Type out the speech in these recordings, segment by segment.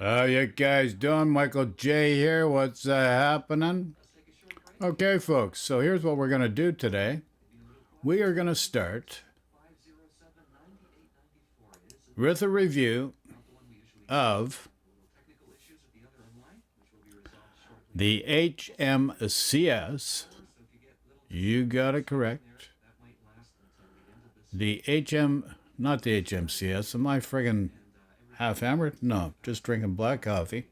How you guys doing? Michael J here. What's happening? Okay, folks. So here's what we're going to do today. We are going to start with a review of the HMCS. You got it correct. The not the HMCS. Am I friggin' half hammered? No, just drinking black coffee.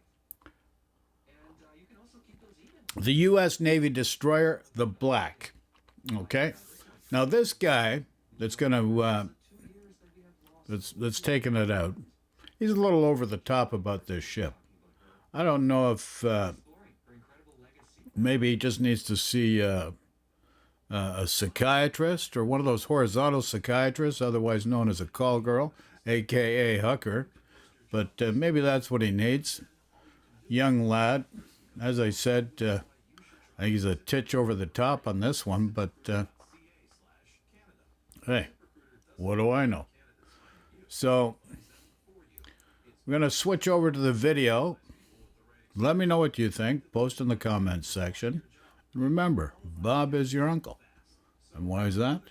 The U.S. Navy destroyer, the Black. Okay. Now this guy that's gonna that's taking it out. He's a little over the top about this ship. I don't know if maybe he just needs to see a psychiatrist or one of those horizontal psychiatrists, otherwise known as a call girl, aka hooker. But maybe that's what he needs. Young lad. As I said, I think he's a titch over the top on this one, but hey, what do I know? So we're going to switch over to the video. Let me know what you think. Post in the comments section. And remember, Bob is your uncle. And why is that?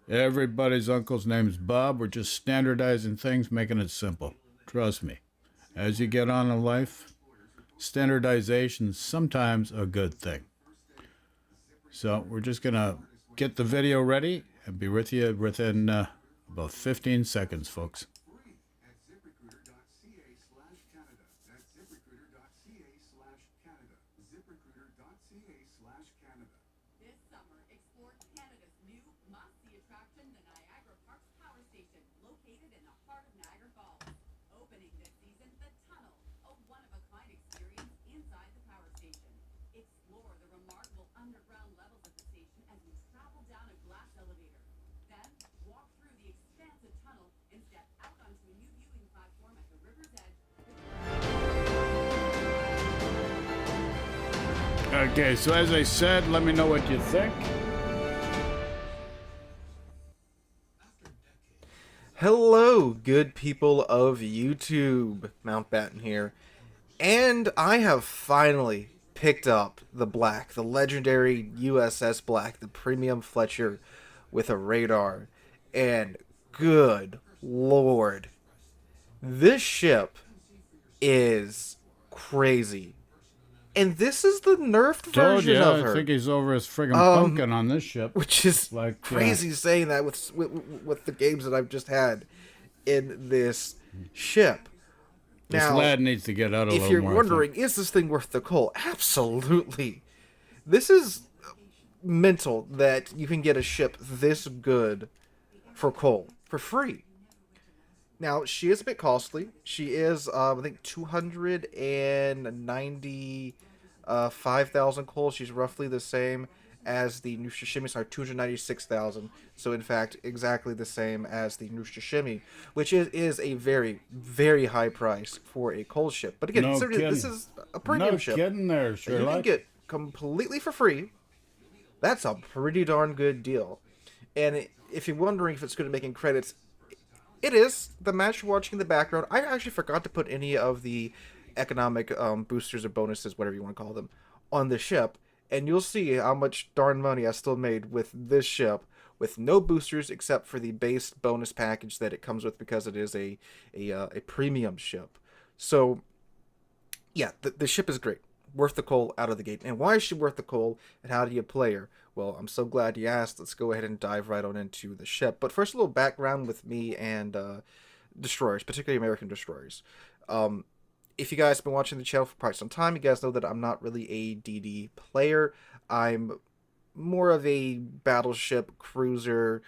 Everybody's uncle's name's Bob. We're just standardizing things, making it simple. Trust me. As you get on in life, standardization's sometimes a good thing. So we're just going to get the video ready and be with you within about 15 seconds, folks. This summer, explore Canada's new must-see attraction, the Niagara Parks Power Station, located in the heart of Niagara Falls. Opening this season, the Tunnel, a one-of-a-kind experience inside the power station. Explore the remarkable underground levels of the station as you travel down a glass elevator. Then, walk through the expansive tunnel and step out onto a new viewing platform at the river's edge. Okay, so as I said, let me know what you think. Hello, good people of YouTube. Mountbatten here. And I have finally picked up the Black, the legendary USS Black, the premium Fletcher with a radar. And good lord, this ship is crazy. And this is the nerfed Told version you, of I her. think he's over his friggin' pumpkin on this ship. Which is Like, crazy saying that with the games that I've just had in this ship. This Now, lad needs to get out a if little you're more. wondering, is this thing worth the coal? Absolutely. This is mental that you can get a ship this good for coal for free. Now, she is a bit costly. She is, I think, 295,000 coal. She's roughly the same as the new Shishimi. Sorry, 296,000. So, in fact, exactly the same as the new Shishimi, which is a very, very high price for a coal ship. But again, No this kidding. is a premium No ship kidding there, that you can Sherlock. get completely for free. That's a pretty darn good deal. And if you're wondering if it's good at making credits, it is. The match you're watching in the background, I actually forgot to put any of the economic boosters or bonuses, whatever you want to call them, on the ship. And you'll see how much darn money I still made with this ship, with no boosters except for the base bonus package that it comes with because it is a premium ship. So, yeah, the ship is great. Worth the coal out of the gate. And why is she worth the coal, and how do you play her? Well, I'm so glad you asked. Let's go ahead and dive right on into the ship. But first, a little background with me and destroyers, particularly American destroyers. If you guys have been watching the channel for quite some time, you guys know that I'm not really a DD player. I'm more of a battleship, cruiser,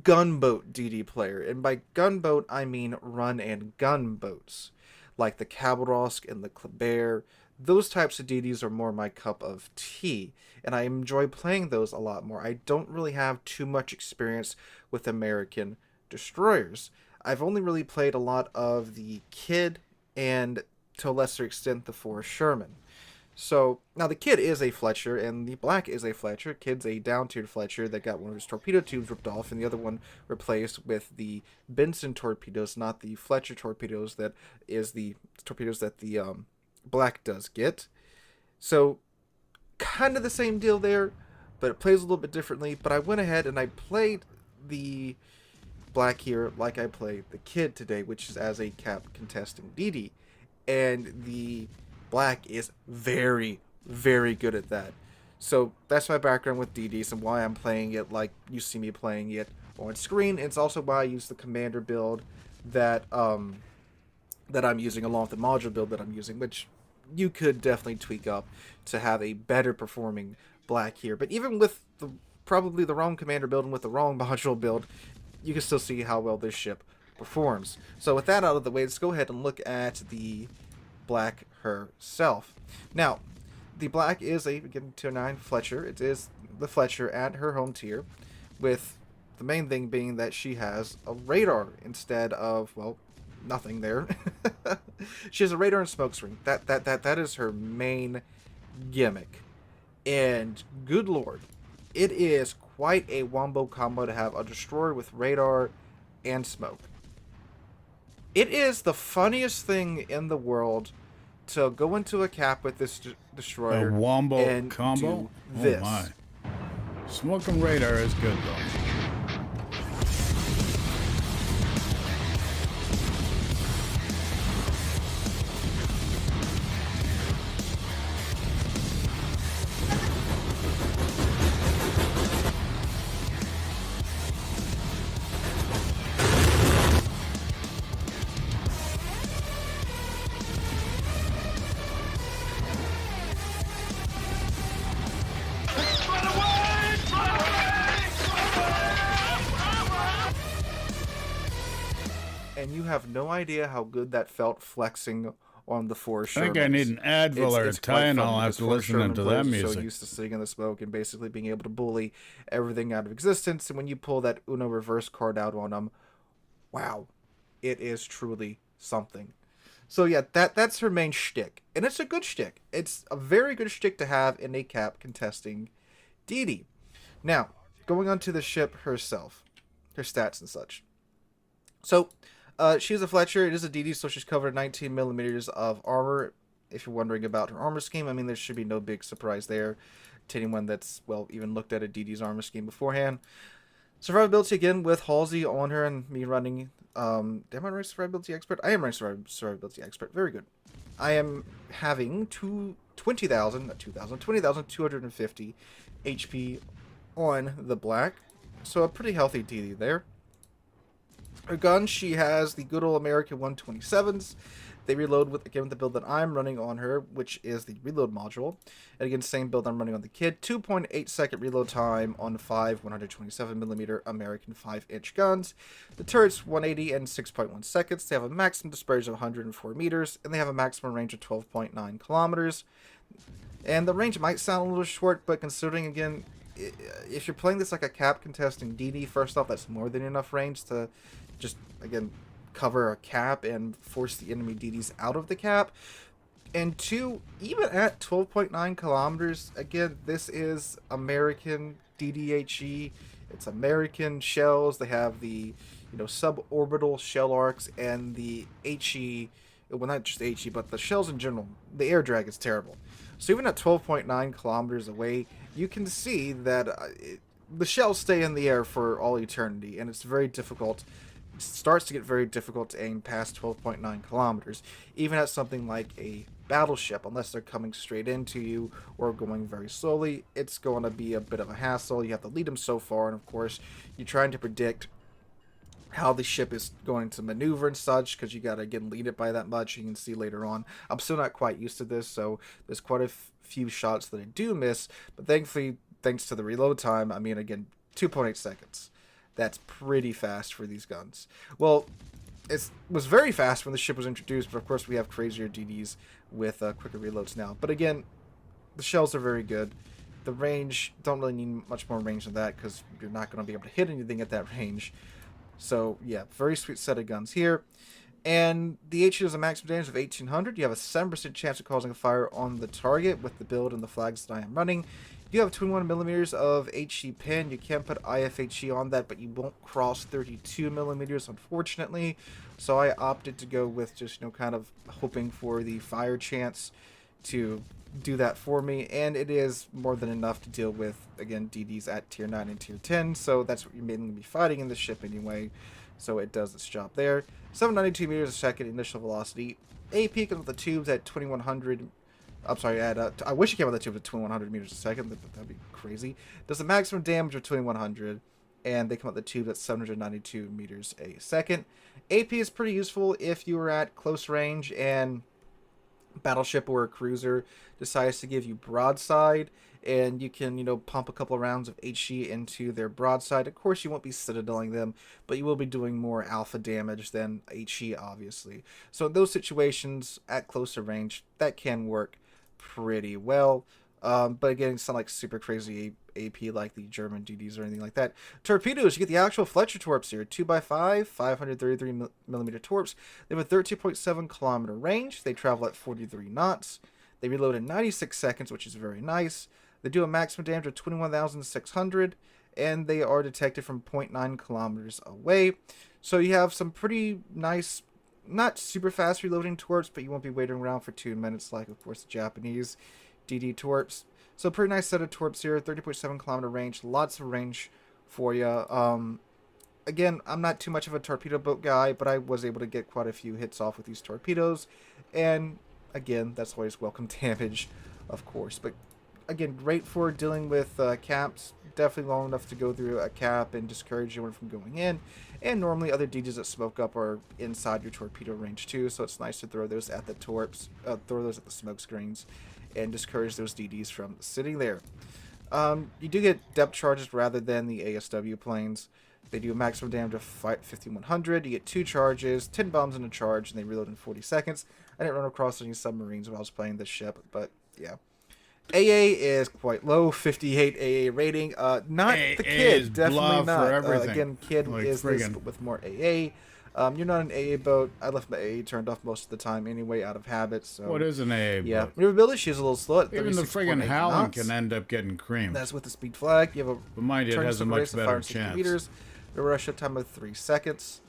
gunboat DD player. And by gunboat, I mean run and gun boats, like the Khabarovsk and the Kleber. Those types of DDs are more my cup of tea, and I enjoy playing those a lot more. I don't really have too much experience with American destroyers. I've only really played a lot of the Kidd and, to a lesser extent, the Forrest Sherman. So now the Kid is a Fletcher, and the Black is a Fletcher. Kid's a down-tiered Fletcher that got one of his torpedo tubes ripped off, and the other one replaced with the Benson torpedoes, not the Fletcher torpedoes. That is the torpedoes that the Black does get. So kind of the same deal there, but it plays a little bit differently. But I went ahead and I played the Black here like I played the Kid today, which is as a cap contesting DD, and the Black is very, very good at that. So that's my background with DDs and why I'm playing it like you see me playing it on screen. It's also why I use the commander build that that I'm using along with the module build that I'm using, which you could definitely tweak up to have a better performing Black here. But even with the probably the wrong commander build and with the wrong module build, you can still see how well this ship performs. So with that out of the way, let's go ahead and look at the Black herself. Now, the Black is a, again, tier 9 Fletcher. It is the Fletcher at her home tier, with the main thing being that she has a radar instead of, well, nothing there. She has a radar and smoke screen. That is her main gimmick. And good lord, it is quite a wombo combo to have a destroyer with radar and smoke. It is the funniest thing in the world to go into a cap with this destroyer A wombo and combo? do this. Oh my. Smoke and radar is good though. And you have no idea how good that felt flexing on the four I Shermans. think I need an Advil or a quite Tylenol fun after because listening Sherman to players that are music. So used to sitting in the smoke and basically being able to bully everything out of existence. And when you pull that Uno reverse card out on them, wow, it is truly something. So yeah, that's her main shtick, and it's a good shtick. It's a very good shtick to have in a cap contesting DD. Now, going on to the ship herself, her stats and such. So, she's a Fletcher. It is a DD, so she's covered 19 millimeters of armor. If you're wondering about her armor scheme, I mean, there should be no big surprise there to anyone that's, well, even looked at a DD's armor scheme beforehand. Survivability, again, with Halsey on her and me running. Am I running Survivability Expert? I am running Survivability Expert. Very good. I am having 20,250 HP on the Black. So a pretty healthy DD there. Her gun, she has the good old American 127s. They reload with, again, the build that I'm running on her, which is the reload module. And again, same build I'm running on the Kid. 2.8 second reload time on 5 127mm American 5-inch guns. The turret's 180 and 6.1 seconds. They have a maximum dispersion of 104 meters, and they have a maximum range of 12.9 kilometers. And the range might sound a little short, but considering, again, if you're playing this like a cap contesting DD, first off, that's more than enough range to just, again, cover a cap and force the enemy DDs out of the cap. And two, even at 12.9 kilometers, again, this is American DDHE. It's American shells. They have the, suborbital shell arcs and the HE. Well, not just the HE, but the shells in general. The air drag is terrible. So even at 12.9 kilometers away, you can see that the shells stay in the air for all eternity, and it's very difficult. It starts to get very difficult to aim past 12.9 kilometers, even at something like a battleship. Unless they're coming straight into you or going very slowly, it's going to be a bit of a hassle. You have to lead them so far, and of course, you're trying to predict how the ship is going to maneuver and such, because you got to, again, lead it by that much. You can see later on, I'm still not quite used to this, so there's quite a few shots that I do miss, but thankfully, thanks to the reload time, I mean, again, 2.8 seconds. That's pretty fast for these guns. Well, it was very fast when the ship was introduced, but of course we have crazier DDs with quicker reloads now. But again, the shells are very good. The range, don't really need much more range than that, because you're not going to be able to hit anything at that range. So yeah, very sweet set of guns here. And the HE does a maximum damage of 1800. You have a 7% chance of causing a fire on the target with the build and the flags that I am running. You have 21 millimeters of HE pin. You can put IFHE on that, but you won't cross 32 millimeters, unfortunately. So I opted to go with just, kind of hoping for the fire chance to do that for me. And it is more than enough to deal with, again, DDs at tier 9 and tier 10. So that's what you're mainly going to be fighting in this ship anyway. So it does its job there. 792 meters a second initial velocity. AP comes with the tubes at 2100. I'm sorry, I wish it came with the tubes at 2100 meters a second. That'd be crazy. Does the maximum damage of 2100, and they come with the tubes at 792 meters a second. AP is pretty useful if you are at close range and battleship or a cruiser decides to give you broadside, and you can, pump a couple of rounds of HE into their broadside. Of course, you won't be citadeling them, but you will be doing more alpha damage than HE, obviously. So in those situations, at closer range, that can work pretty well. But again, it's not like super crazy AP like the German DDs or anything like that. Torpedoes, you get the actual Fletcher torps here. 2x5, 533 millimeter torps. They have a 13.7 kilometer range. They travel at 43 knots. They reload in 96 seconds, which is very nice. They do a maximum damage of 21,600, and they are detected from 0.9 kilometers away. So you have some pretty nice, not super fast reloading torps, but you won't be waiting around for 2 minutes like, of course, the Japanese DD torps. So pretty nice set of torps here, 30.7 kilometer range, lots of range for you. Again, I'm not too much of a torpedo boat guy, but I was able to get quite a few hits off with these torpedoes. And again, that's always welcome damage, of course. But again, great for dealing with caps. Definitely long enough to go through a cap and discourage anyone from going in. And normally other DDs that smoke up are inside your torpedo range too, so it's nice to throw those at the torps, throw those at the smoke screens, and discourage those DDs from sitting there. You do get depth charges rather than the ASW planes. They do a maximum damage of 5,100. You get 2 charges, 10 bombs in a charge, and they reload in 40 seconds. I didn't run across any submarines when I was playing this ship, but yeah. AA is quite low, 58 AA rating. Not AA the kid, is definitely bluff not. for everything. Again, kid Like is this, friggin'. but with more AA. You're not an AA boat. I left my AA turned off most of the time anyway, out of habit. So What is an AA yeah, boat? maneuverability is a little slow. At Even the 36.8 friggin' Howland knots. can end up getting creamed. That's with the speed flag. You have a But mind you, it turn has a signal much race of better 560 chance. meters. The rush time of 3 seconds.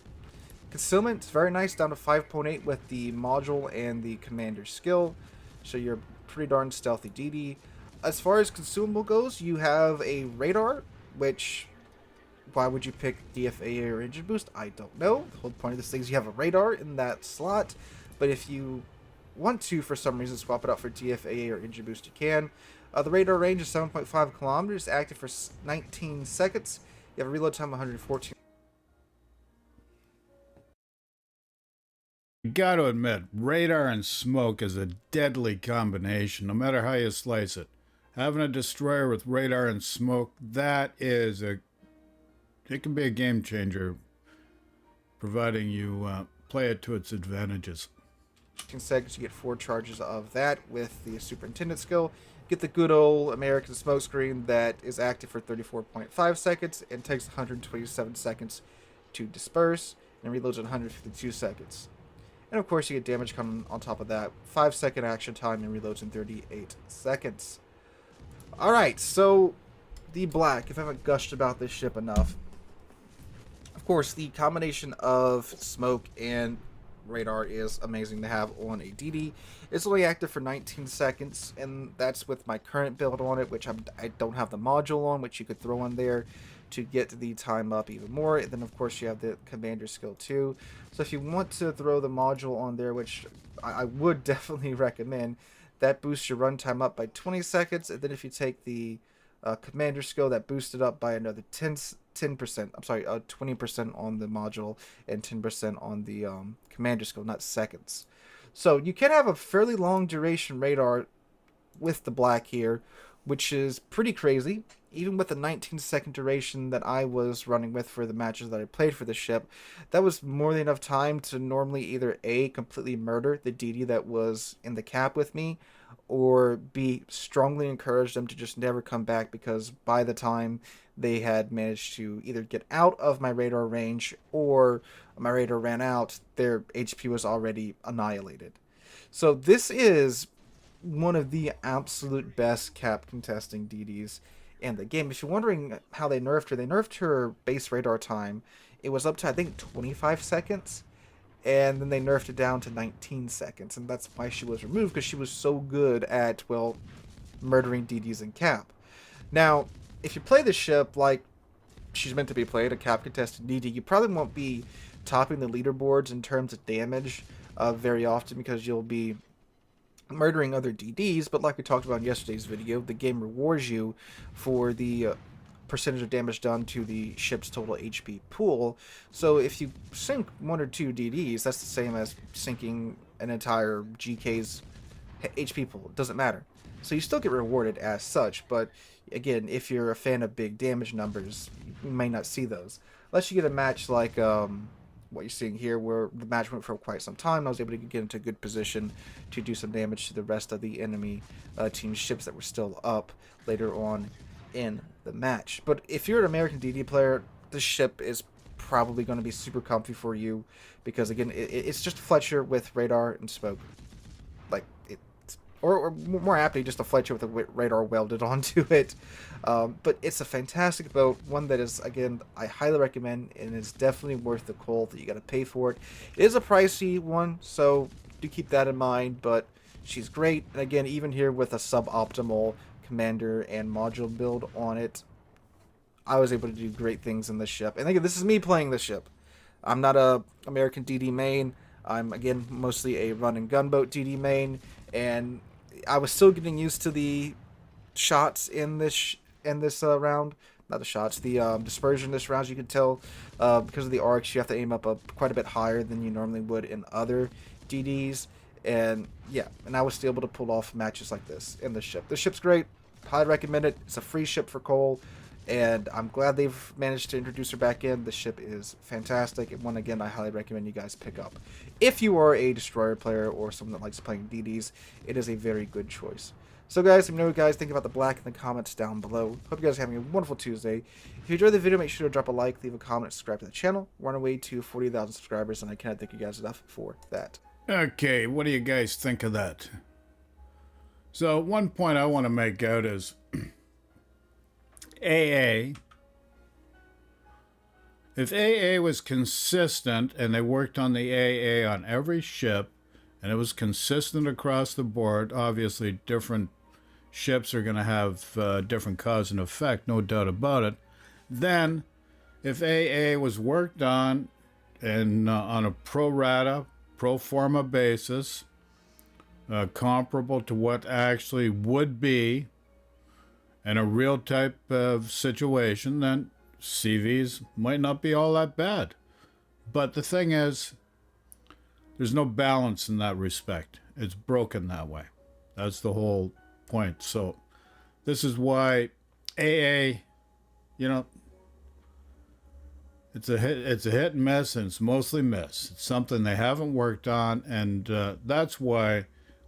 Concealment is very nice, down to 5.8 with the module and the commander skill. So you're pretty darn stealthy DD. As far as consumable goes, you have a radar, which, why would you pick DFAA or engine boost? I don't know. The whole point of this thing is you have a radar in that slot, but if you want to, for some reason, swap it out for DFAA or engine boost, you can. The radar range is 7.5 kilometers, active for 19 seconds. You have a reload time of 114. You gotta admit, radar and smoke is a deadly combination, no matter how you slice it. Having a destroyer with radar and smoke, it can be a game changer, providing you play it to its advantages. Seconds, you get 4 charges of that with the superintendent skill. Get the good old American smokescreen that is active for 34.5 seconds and takes 127 seconds to disperse and reloads in 152 seconds. And of course, you get damage coming on top of that. 5-second action time and reloads in 38 seconds. Alright, so the black, if I haven't gushed about this ship enough. Of course, the combination of smoke and radar is amazing to have on a DD. It's only active for 19 seconds, and that's with my current build on it, which I don't have the module on, which you could throw on there to get the time up even more. And then, of course, you have the commander skill too. So if you want to throw the module on there, which I would definitely recommend, that boosts your runtime up by 20 seconds. And then if you take the commander skill, that boosts it up by another 10%. I'm sorry, 20% on the module and 10% on the commander skill, not seconds. So you can have a fairly long duration radar with the black here, which is pretty crazy. Even with the 19-second duration that I was running with for the matches that I played for the ship, that was more than enough time to normally either A, completely murder the DD that was in the cap with me, or B, strongly encourage them to just never come back, because by the time they had managed to either get out of my radar range or my radar ran out, their HP was already annihilated. So this is one of the absolute best cap contesting DDs in the game. If you're wondering how they nerfed her base radar time. It was up to, I think, 25 seconds, and then they nerfed it down to 19 seconds, and that's why she was removed, because she was so good at, well, murdering DDs in cap. Now, if you play the ship like she's meant to be played, a cap contested DD, you probably won't be topping the leaderboards in terms of damage very often, because you'll be murdering other DDs, but like we talked about in yesterday's video, the game rewards you for the percentage of damage done to the ship's total HP pool. So if you sink 1 or 2 DDs, that's the same as sinking an entire GK's HP pool. It doesn't matter. So you still get rewarded as such, but again, if you're a fan of big damage numbers, you may not see those. Unless you get a match like what you're seeing here, where the match went for quite some time. I was able to get into a good position to do some damage to the rest of the enemy team's ships that were still up later on in the match. But if you're an American DD player, this ship is probably going to be super comfy for you, because again, it's just Fletcher with radar and smoke, like or more aptly, just a Fletcher with a radar welded onto it. But it's a fantastic boat, one that is, again, I highly recommend, and is definitely worth the coal that you got to pay for it. It is a pricey one, so do keep that in mind, but she's great. And again, even here with a suboptimal commander and module build on it, I was able to do great things in this ship. And again, this is me playing this ship. I'm not a American DD main. I'm, again, mostly a run and gunboat DD main, and I was still getting used to the shots in this round. Not the shots, the dispersion this round. As you can tell, because of the arcs, you have to aim up quite a bit higher than you normally would in other DDs. And yeah, and I was still able to pull off matches like this in the ship. The ship's great. Highly recommend it. It's a free ship for Cole, and I'm glad they've managed to introduce her back in. The ship is fantastic, and one, again, I highly recommend you guys pick up. If you are a Destroyer player or someone that likes playing DDs, it is a very good choice. So guys, let me know what you guys think about the black in the comments down below. Hope you guys are having a wonderful Tuesday. If you enjoyed the video, make sure to drop a like, leave a comment, subscribe to the channel. We're on our way to 40,000 subscribers, and I cannot thank you guys enough for that. Okay, what do you guys think of that? So one point I want to make out is AA. If AA was consistent and they worked on the AA on every ship, and it was consistent across the board, obviously different ships are going to have different cause and effect, no doubt about it. Then, if AA was worked on and on a pro rata, pro forma basis, comparable to what actually would be in a real type of situation, then CVs might not be all that bad. But the thing is, there's no balance in that respect. It's broken that way. That's the whole point. So this is why AA, you know, it's a hit and miss, and it's mostly miss. It's something they haven't worked on, and that's why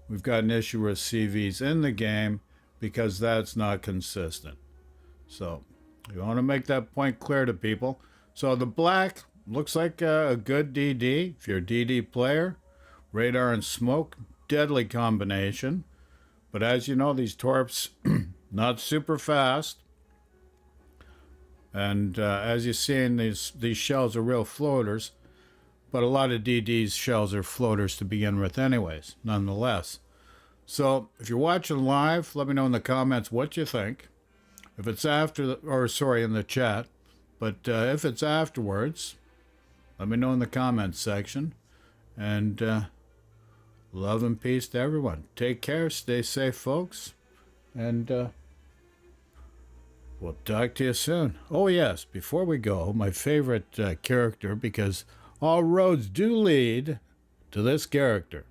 we've got an issue with CVs in the game, because that's not consistent. So you want to make that point clear to people. So the black looks like a good DD. If you're a DD player, radar and smoke, deadly combination. But as you know, these torps, not super fast. And as you're seeing, these shells are real floaters. But a lot of DD's shells are floaters to begin with anyways, nonetheless. So if you're watching live, let me know in the comments what you think. If it's after, in the chat. But if it's afterwards, let me know in the comments section. And love and peace to everyone. Take care. Stay safe, folks. And we'll talk to you soon. Oh, yes. Before we go, my favorite character, because all roads do lead to this character.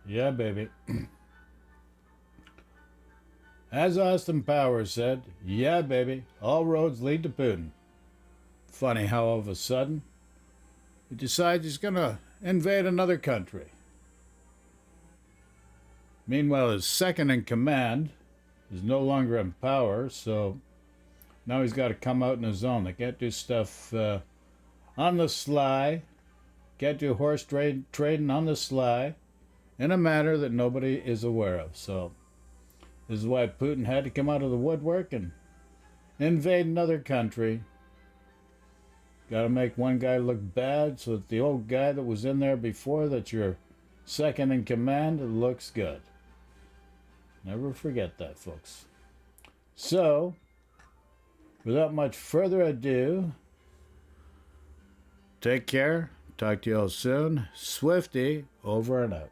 Yeah, baby. As Austin Powers said, yeah, baby, all roads lead to Putin. Funny how all of a sudden he decides he's going to invade another country. Meanwhile, his second in command is no longer in power, so now he's got to come out on his own. They can't do stuff on the sly, can't do horse trading on the sly in a manner that nobody is aware of. So this is why Putin had to come out of the woodwork and invade another country. Got to make one guy look bad so that the old guy that was in there before, that's your second in command, looks good. Never forget that, folks. So, without much further ado, take care. Talk to you all soon. Swifty, over and out.